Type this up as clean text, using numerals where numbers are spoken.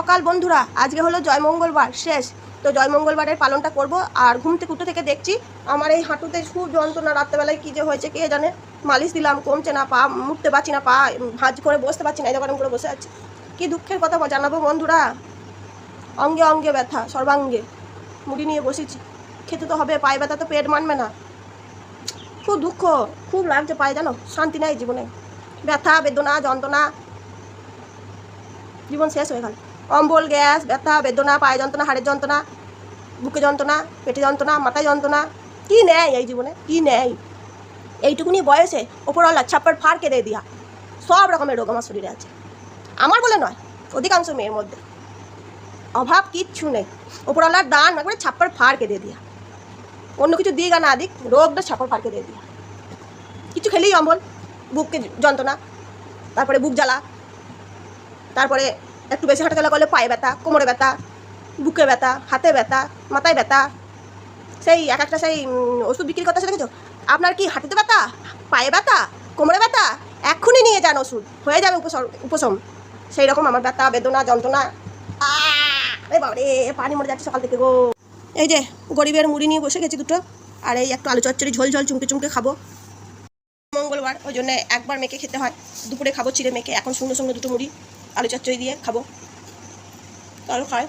সকাল বন্ধুরা, আজকে হলো জয়মঙ্গলবার শেষ। তো জয়মঙ্গলবারের পালনটা করব। আর ঘুম থেকে উঠে থেকে দেখছি আমার এই হাঁটুতে খুব যন্ত্রণা, রাত্রেবেলায় কী যে হয়েছে কে জানে। মালিশ দিলাম, কমছে না, পা উঠতে পারছি না, পা ভাঁজ করে বসতে পারছি না, এরকম করে বসে আছি। কি দুঃখের কথা জানাবো বন্ধুরা, অঙ্গে অঙ্গে ব্যথা, সর্বাঙ্গে মুড়ি নিয়ে বসেছি। খেতে তো হবে, পায়ে ব্যথা তো পেট মানবে না। খুব দুঃখ, খুব লাগছে পায়ে, জানো, শান্তি নেই জীবনে। ব্যথা, বেদনা, যন্ত্রণা, জীবন শেষ হয়ে গেল। অম্বল, গ্যাস, ব্যথা, বেদনা, পায়ে যন্ত্রণা, হাড়ের যন্ত্রণা, বুকে যন্ত্রণা, পেটে যন্ত্রণা, মাথায় যন্ত্রণা, কী নেয় এই জীবনে, কী নেয়। এইটুকুনি বয়সে ওপরওয়ালা ছাপ্পার ফাড় কেঁদে দিয়া সব রকমের রোগ আমার শরীরে আছে। আমার বলে নয়, অধিকাংশ মেয়ের মধ্যে অভাব কিচ্ছু নেই। ওপরওয়ালার দান একবারে ছাপ্পার ফাড় কেঁদে দিয়া, অন্য কিছু দিক আর না দিক, রোগটা ছাপ্পার ফাড় কেঁদে দিয়া। কিছু খেলেই অম্বল, বুককে যন্ত্রণা, তারপরে বুক জ্বালা, তারপরে একটু বেশি হাঁটাচলা করলে পায়ে ব্যথা, কোমরে ব্যথা, বুকে ব্যথা, হাতে ব্যথা, মাথায় ব্যথা। সেই এক একটা সেই ওষুধ বিক্রি করতে দেখেছো? আপনার কি হাঁটুতে ব্যথা, পায়ে ব্যথা, কোমরে ব্যথা, এক্ষুনি নিয়ে যান, ওষুধ হয়ে যাবে উপশম। সেই রকম আমার ব্যথা, বেদনা, যন্ত্রণা। আরে বাবারে, পানি মরে যাচ্ছে সকাল থেকে গো। এই যে গরিবের মুড়ি নিয়ে বসে গেছি দুটো, আর এই একটু আলু চচ্চড়ি ঝোল ঝোল চুমকে চুমকে খাবো। মঙ্গলবার, ওই জন্য একবার মেখে খেতে হয়। দুপুরে খাবো চিড়ে মেখে, এখন সুন্দর সুন্দর দুটো মুড়ি আলু চচ্চড়ি দিয়ে খাবো। আরও খায়।